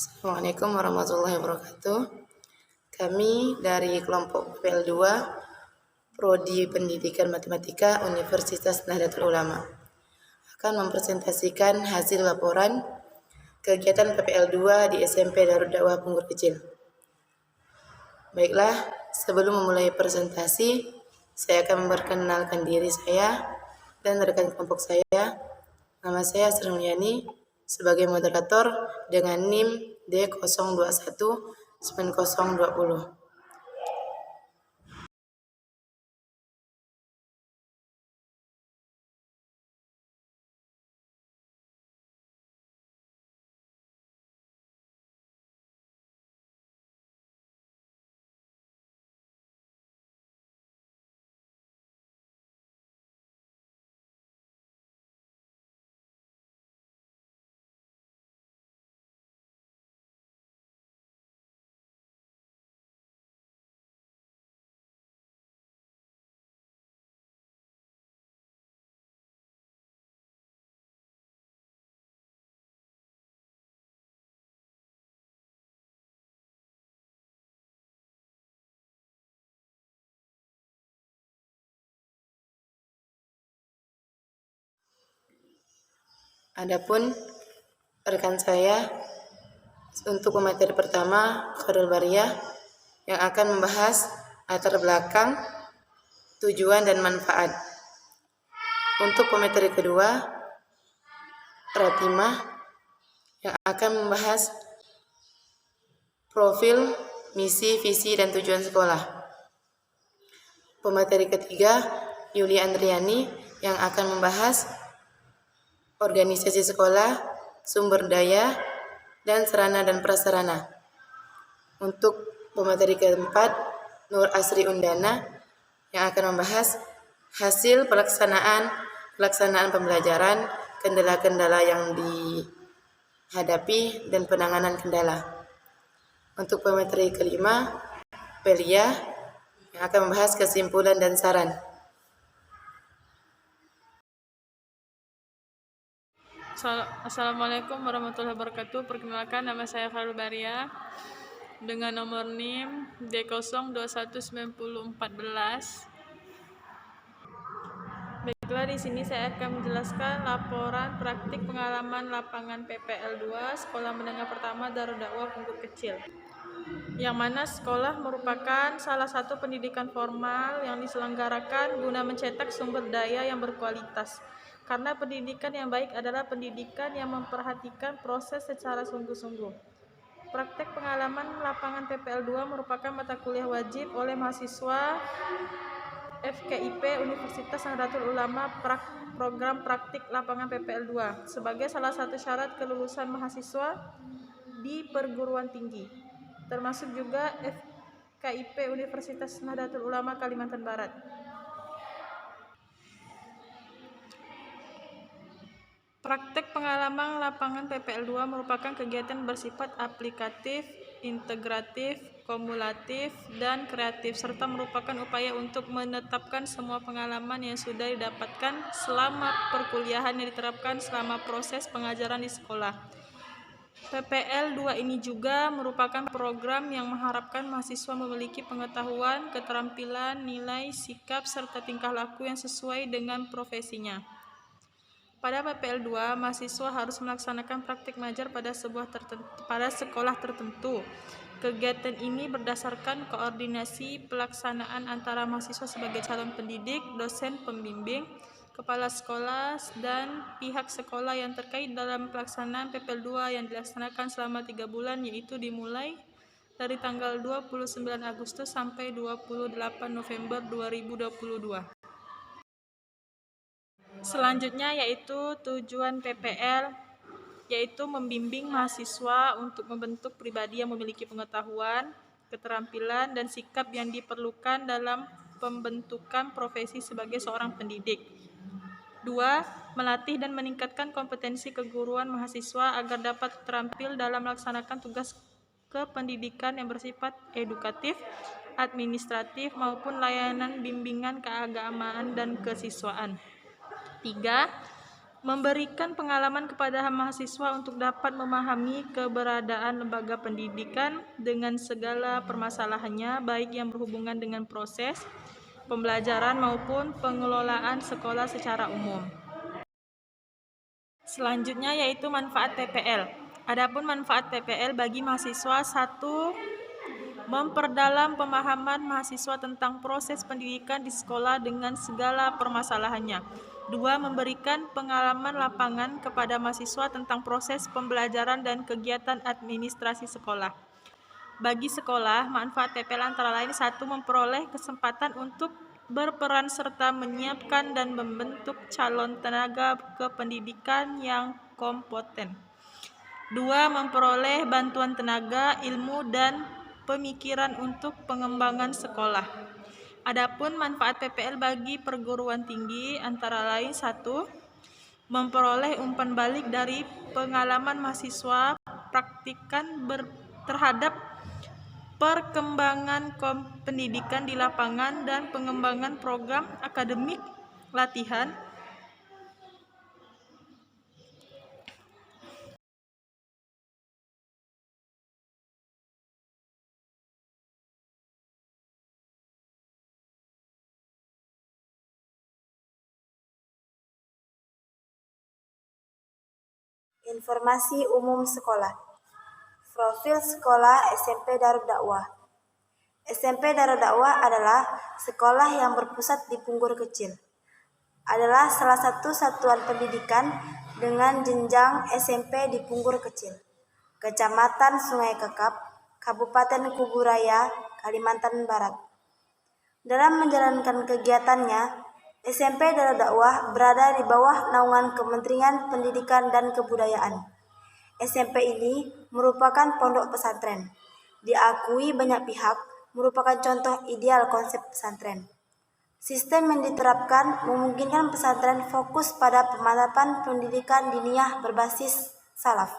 Assalamualaikum warahmatullahi wabarakatuh. Kami dari kelompok PL2 Prodi Pendidikan Matematika Universitas Nahdlatul Ulama akan mempresentasikan hasil laporan kegiatan PPL2 di SMP Darut Dakwah Punggur Kecil. Baiklah, sebelum memulai presentasi, saya akan memperkenalkan diri saya dan rekan kelompok saya. Nama saya Sri Mulyani sebagai moderator dengan NIM D0219020. Adapun rekan saya untuk pemateri pertama, Khairul Bariyah, yang akan membahas latar belakang, tujuan, dan manfaat. Untuk pemateri kedua, Ratimah, yang akan membahas profil, misi, visi, dan tujuan sekolah. Pemateri ketiga, Yuli Andriani, yang akan membahas organisasi sekolah, sumber daya, dan sarana dan prasarana. Untuk pemateri keempat, Nur Asri Undana, yang akan membahas hasil pelaksanaan pembelajaran, kendala-kendala yang dihadapi, dan penanganan kendala. Untuk pemateri kelima, Pelia, yang akan membahas kesimpulan dan saran. Assalamualaikum warahmatullahi wabarakatuh. Perkenalkan, nama saya Khairul Bariyah dengan nomor NIM D0219014. Baiklah, di sini saya akan menjelaskan laporan praktik pengalaman lapangan PPL2 Sekolah Menengah Pertama Darut Dakwah Punggur Kecil, yang mana sekolah merupakan salah satu pendidikan formal yang diselenggarakan guna mencetak sumber daya yang berkualitas. Karena pendidikan yang baik adalah pendidikan yang memperhatikan proses secara sungguh-sungguh. Praktek pengalaman lapangan PPL2 merupakan mata kuliah wajib oleh mahasiswa FKIP Universitas Nahdlatul Ulama program praktik lapangan PPL2 sebagai salah satu syarat kelulusan mahasiswa di perguruan tinggi, termasuk juga FKIP Universitas Nahdlatul Ulama Kalimantan Barat. Praktek pengalaman lapangan PPL2 merupakan kegiatan bersifat aplikatif, integratif, kumulatif, dan kreatif, serta merupakan upaya untuk menetapkan semua pengalaman yang sudah didapatkan selama perkuliahan yang diterapkan selama proses pengajaran di sekolah. PPL2 ini juga merupakan program yang mengharapkan mahasiswa memiliki pengetahuan, keterampilan, nilai, sikap, serta tingkah laku yang sesuai dengan profesinya. Pada PPL2, mahasiswa harus melaksanakan praktik mengajar pada sekolah tertentu. Kegiatan ini berdasarkan koordinasi pelaksanaan antara mahasiswa sebagai calon pendidik, dosen pembimbing, kepala sekolah, dan pihak sekolah yang terkait dalam pelaksanaan PPL2 yang dilaksanakan selama 3 bulan, yaitu dimulai dari tanggal 29 Agustus sampai 28 November 2022. Selanjutnya yaitu tujuan PPL, yaitu membimbing mahasiswa untuk membentuk pribadi yang memiliki pengetahuan, keterampilan, dan sikap yang diperlukan dalam pembentukan profesi sebagai seorang pendidik. 2. Melatih dan meningkatkan kompetensi keguruan mahasiswa agar dapat terampil dalam melaksanakan tugas kependidikan yang bersifat edukatif, administratif, maupun layanan bimbingan keagamaan dan kesiswaan. 3. memberikan pengalaman kepada mahasiswa untuk dapat memahami keberadaan lembaga pendidikan dengan segala permasalahannya, baik yang berhubungan dengan proses pembelajaran maupun pengelolaan sekolah secara umum. Selanjutnya yaitu manfaat TPL. Adapun manfaat TPL bagi mahasiswa: 1. Memperdalam pemahaman mahasiswa tentang proses pendidikan di sekolah dengan segala permasalahannya. 2. Memberikan pengalaman lapangan kepada mahasiswa tentang proses pembelajaran dan kegiatan administrasi sekolah. Bagi sekolah, manfaat TPL antara lain: 1. Memperoleh kesempatan untuk berperan serta menyiapkan dan membentuk calon tenaga kependidikan yang kompeten. 2. Memperoleh bantuan tenaga, ilmu, dan pemikiran untuk pengembangan sekolah. Adapun manfaat PPL bagi perguruan tinggi antara lain: 1. Memperoleh umpan balik dari pengalaman mahasiswa praktikan terhadap perkembangan pendidikan di lapangan dan pengembangan program akademik latihan. Informasi umum sekolah. Profil sekolah SMP Darud Dakwah. SMP Darud Dakwah adalah sekolah yang berpusat di Punggur Kecil. Adalah salah satu satuan pendidikan dengan jenjang SMP di Punggur Kecil, Kecamatan Sungai Kekap, Kabupaten Kuburaya, Kalimantan Barat. Dalam menjalankan kegiatannya, SMP Darud Dakwah berada di bawah naungan Kementerian Pendidikan dan Kebudayaan. SMP ini merupakan pondok pesantren. Diakui banyak pihak merupakan contoh ideal konsep pesantren. Sistem yang diterapkan memungkinkan pesantren fokus pada pemantapan pendidikan diniyah berbasis salaf.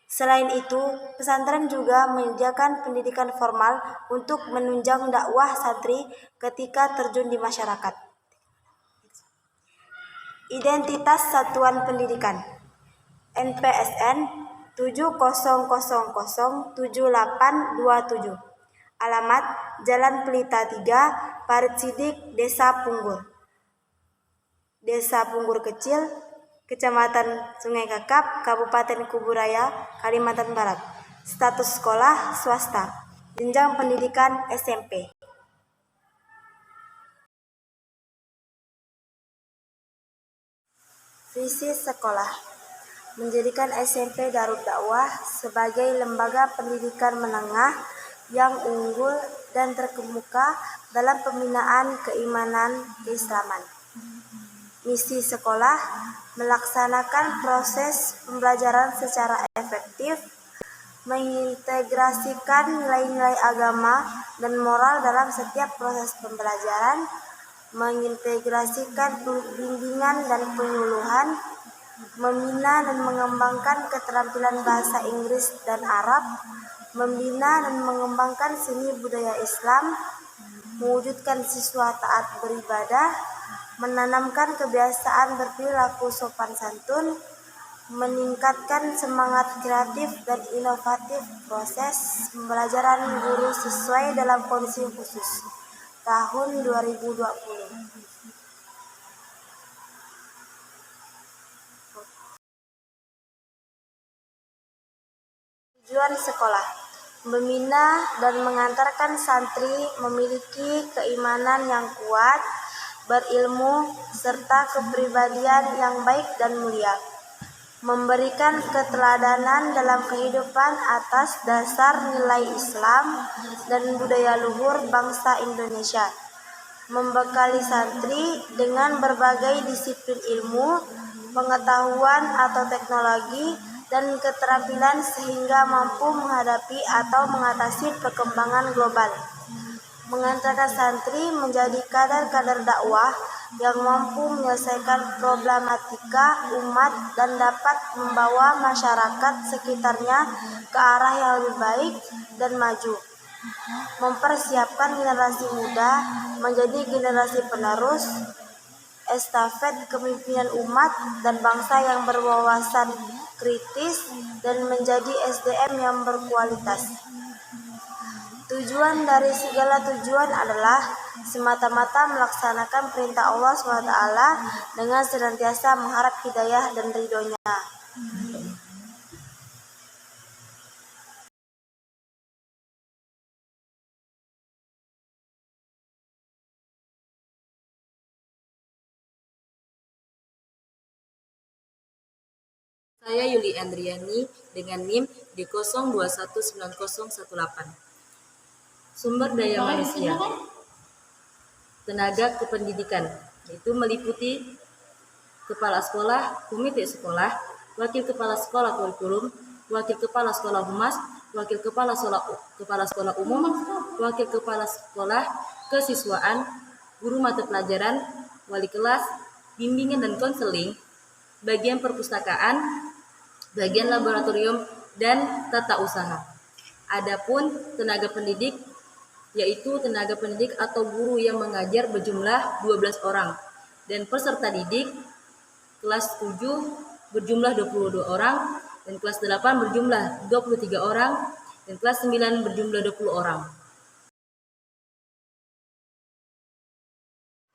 Selain itu, pesantren juga menyediakan pendidikan formal untuk menunjang dakwah santri ketika terjun di masyarakat. Identitas Satuan Pendidikan NPSN 70007827. Alamat Jalan Pelita 3, Parit Sidik, Desa Punggur Kecil, Kecamatan Sungai Kakap, Kabupaten Kuburaya, Kalimantan Barat. Status sekolah swasta. Jenjang pendidikan SMP. Visi sekolah: menjadikan SMP Darud Dakwah sebagai lembaga pendidikan menengah yang unggul dan terkemuka dalam pembinaan keimanan keislaman. Misi sekolah: melaksanakan proses pembelajaran secara efektif, mengintegrasikan nilai-nilai agama dan moral dalam setiap proses pembelajaran, mengintegrasikan bimbingan dan penyuluhan, membina dan mengembangkan keterampilan bahasa Inggris dan Arab, membina dan mengembangkan seni budaya Islam, mewujudkan siswa taat beribadah, menanamkan kebiasaan berperilaku sopan santun, meningkatkan semangat kreatif dan inovatif proses pembelajaran guru sesuai dalam kondisi khusus. Tahun 2020. Tujuan sekolah: membina dan mengantarkan santri memiliki keimanan yang kuat, berilmu, serta kepribadian yang baik dan mulia, memberikan keteladanan dalam kehidupan atas dasar nilai Islam dan budaya luhur bangsa Indonesia, membekali santri dengan berbagai disiplin ilmu, pengetahuan atau teknologi, dan keterampilan sehingga mampu menghadapi atau mengatasi perkembangan global, mengantarkan santri menjadi kader-kader dakwah yang mampu menyelesaikan problematika umat dan dapat membawa masyarakat sekitarnya ke arah yang lebih baik dan maju, mempersiapkan generasi muda menjadi generasi penerus estafet kepemimpinan umat dan bangsa yang berwawasan kritis dan menjadi SDM yang berkualitas. Tujuan dari segala tujuan adalah semata-mata melaksanakan perintah Allah SWT dengan senantiasa mengharap hidayah dan ridhonya. Saya Yuli Andriani dengan NIM D02190118. Sumber daya manusia, tenaga kependidikan, yaitu meliputi kepala sekolah, komite sekolah, wakil kepala sekolah kurikulum, wakil kepala sekolah humas, wakil kepala sekolah umum, wakil kepala sekolah kesiswaan, guru mata pelajaran, wali kelas, bimbingan dan konseling, bagian perpustakaan, bagian laboratorium, dan tata usaha. Adapun tenaga pendidik, yaitu tenaga pendidik atau guru yang mengajar berjumlah 12 orang, dan peserta didik kelas 7 berjumlah 22 orang, dan kelas 8 berjumlah 23 orang, dan kelas 9 berjumlah 20 orang.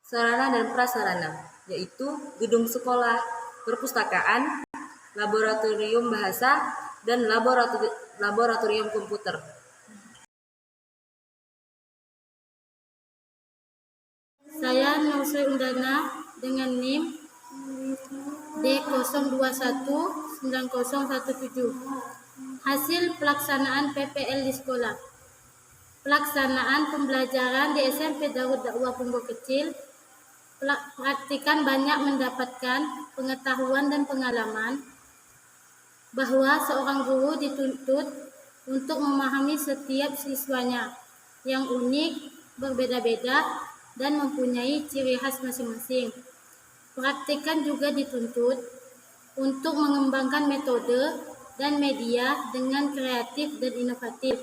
Sarana dan prasarana, yaitu gedung sekolah, perpustakaan, laboratorium bahasa, dan laboratorium komputer. Saya Nurse Undana dengan NIM D02190117. Hasil pelaksanaan PPL di sekolah. Pelaksanaan pembelajaran di SMP Darud Dakwah Pondok Kecil. Praktikan banyak mendapatkan pengetahuan dan pengalaman bahwa seorang guru dituntut untuk memahami setiap siswanya yang unik, berbeda-beda, dan mempunyai ciri khas masing-masing. Praktikan juga dituntut untuk mengembangkan metode dan media dengan kreatif dan inovatif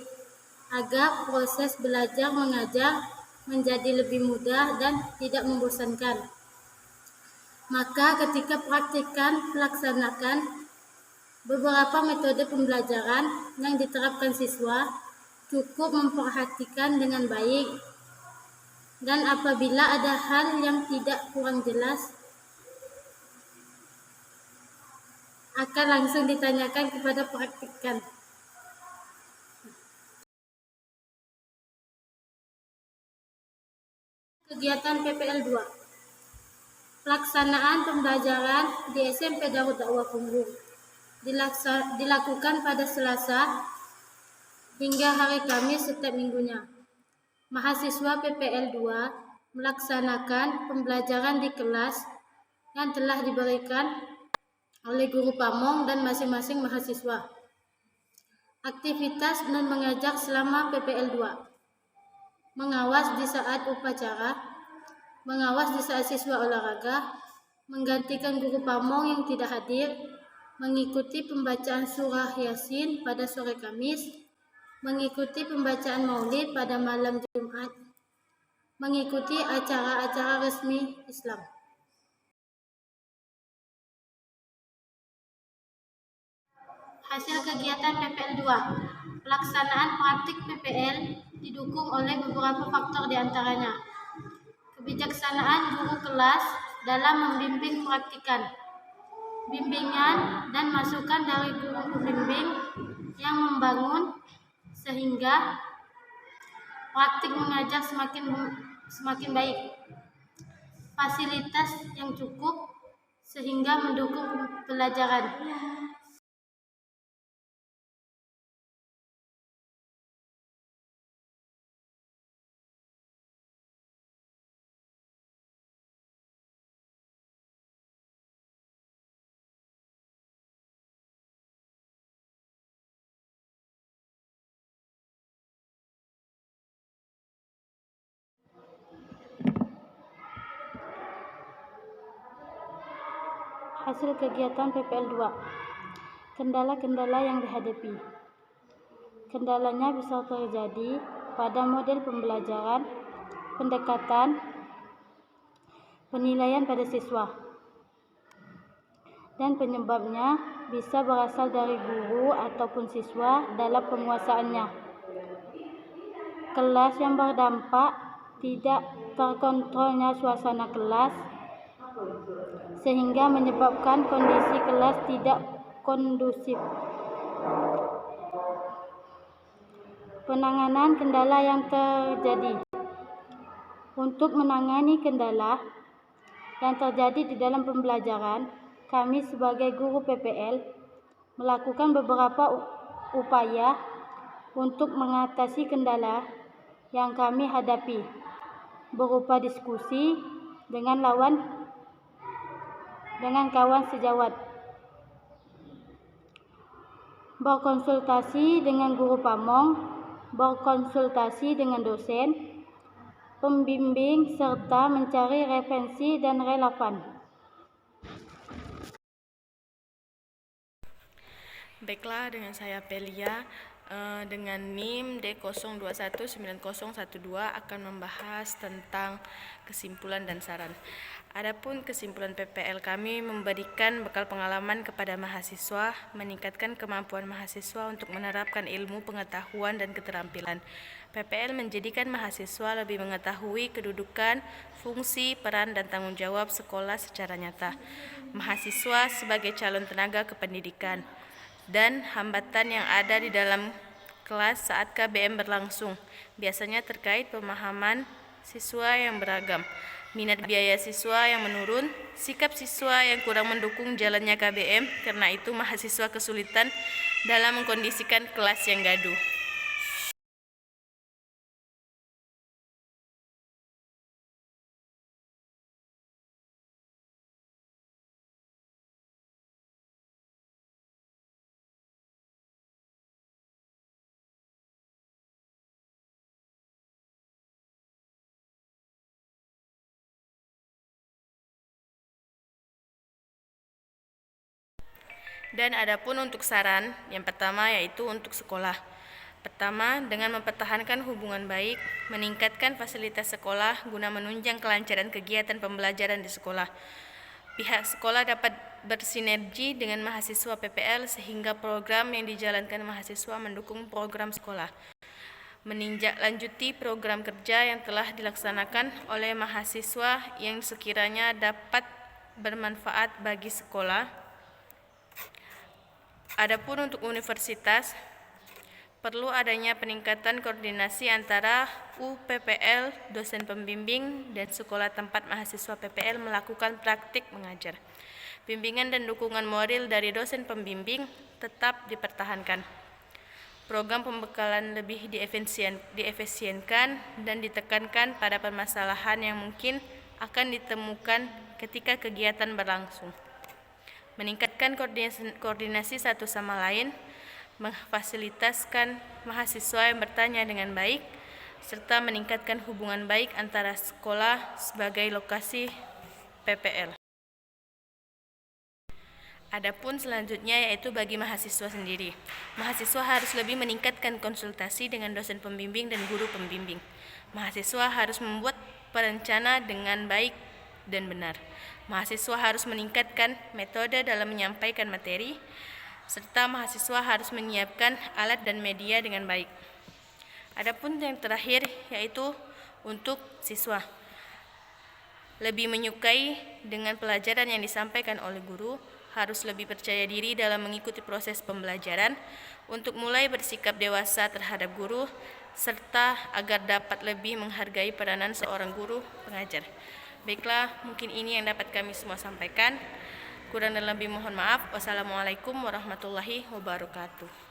agar proses belajar mengajar menjadi lebih mudah dan tidak membosankan. Maka ketika praktikan pelaksanakan beberapa metode pembelajaran yang diterapkan siswa cukup memperhatikan dengan baik, dan apabila ada hal yang tidak kurang jelas akan langsung ditanyakan kepada praktikan. Kegiatan PPL 2. Pelaksanaan pembelajaran di SMP Darud Dakwah Punggung dilakukan pada Selasa hingga hari Kamis setiap minggunya. Mahasiswa PPL 2 melaksanakan pembelajaran di kelas yang telah diberikan oleh guru pamong dan masing-masing mahasiswa. Aktivitas non mengajar selama PPL 2: mengawas di saat upacara, mengawas di saat siswa olahraga, menggantikan guru pamong yang tidak hadir, mengikuti pembacaan surah Yasin pada sore Kamis, mengikuti pembacaan Maulid pada malam Jumat, mengikuti acara-acara resmi Islam. Hasil kegiatan PPL 2. Pelaksanaan praktik PPL didukung oleh beberapa faktor diantaranya: kebijaksanaan guru kelas dalam membimbing praktikan, bimbingan dan masukan dari guru pembimbing yang membangun sehingga praktik mengajar semakin baik, fasilitas yang cukup sehingga mendukung pelajaran. Hasil kegiatan PPL 2. Kendala-kendala yang dihadapi. Kendalanya bisa terjadi pada model pembelajaran, pendekatan penilaian pada siswa, dan penyebabnya bisa berasal dari guru ataupun siswa dalam penguasaannya. Kelas yang berdampak tidak terkontrolnya suasana kelas sehingga menyebabkan kondisi kelas tidak kondusif. Penanganan kendala yang terjadi. Untuk menangani kendala yang terjadi di dalam pembelajaran, kami sebagai guru PPL melakukan beberapa upaya untuk mengatasi kendala yang kami hadapi, berupa diskusi dengan kawan sejawat, berkonsultasi dengan guru pamong, berkonsultasi dengan dosen, pembimbing, serta mencari referensi dan relevan. Baiklah, dengan saya Pelia dengan NIM D02190012 akan membahas tentang kesimpulan dan saran. Adapun kesimpulan PPL kami memberikan bekal pengalaman kepada mahasiswa, meningkatkan kemampuan mahasiswa untuk menerapkan ilmu, pengetahuan, dan keterampilan. PPL menjadikan mahasiswa lebih mengetahui kedudukan, fungsi, peran, dan tanggung jawab sekolah secara nyata. Mahasiswa sebagai calon tenaga kependidikan dan hambatan yang ada di dalam kelas saat KBM berlangsung, biasanya terkait pemahaman siswa yang beragam, minat biaya siswa yang menurun, sikap siswa yang kurang mendukung jalannya KBM, karena itu mahasiswa kesulitan dalam mengkondisikan kelas yang gaduh. Dan adapun untuk saran, yang pertama yaitu untuk sekolah. Pertama, dengan mempertahankan hubungan baik, meningkatkan fasilitas sekolah guna menunjang kelancaran kegiatan pembelajaran di sekolah. Pihak sekolah dapat bersinergi dengan mahasiswa PPL sehingga program yang dijalankan mahasiswa mendukung program sekolah. Menindaklanjuti program kerja yang telah dilaksanakan oleh mahasiswa yang sekiranya dapat bermanfaat bagi sekolah. Adapun untuk universitas, perlu adanya peningkatan koordinasi antara UPPL, dosen pembimbing, dan sekolah tempat mahasiswa PPL melakukan praktik mengajar. Bimbingan dan dukungan moral dari dosen pembimbing tetap dipertahankan. Program pembekalan lebih diefisienkan dan ditekankan pada permasalahan yang mungkin akan ditemukan ketika kegiatan berlangsung. Meningkatkan koordinasi satu sama lain, memfasilitasikan mahasiswa yang bertanya dengan baik, serta meningkatkan hubungan baik antara sekolah sebagai lokasi PPL. Adapun selanjutnya yaitu bagi mahasiswa sendiri. Mahasiswa harus lebih meningkatkan konsultasi dengan dosen pembimbing dan guru pembimbing. Mahasiswa harus membuat perencana dengan baik dan benar. Mahasiswa harus meningkatkan metode dalam menyampaikan materi, serta mahasiswa harus menyiapkan alat dan media dengan baik. Adapun yang terakhir yaitu untuk siswa. Lebih menyukai dengan pelajaran yang disampaikan oleh guru, harus lebih percaya diri dalam mengikuti proses pembelajaran, untuk mulai bersikap dewasa terhadap guru, serta agar dapat lebih menghargai peranan seorang guru pengajar. Baiklah, mungkin ini yang dapat kami semua sampaikan. Kurang dan lebih mohon maaf. Wassalamualaikum warahmatullahi wabarakatuh.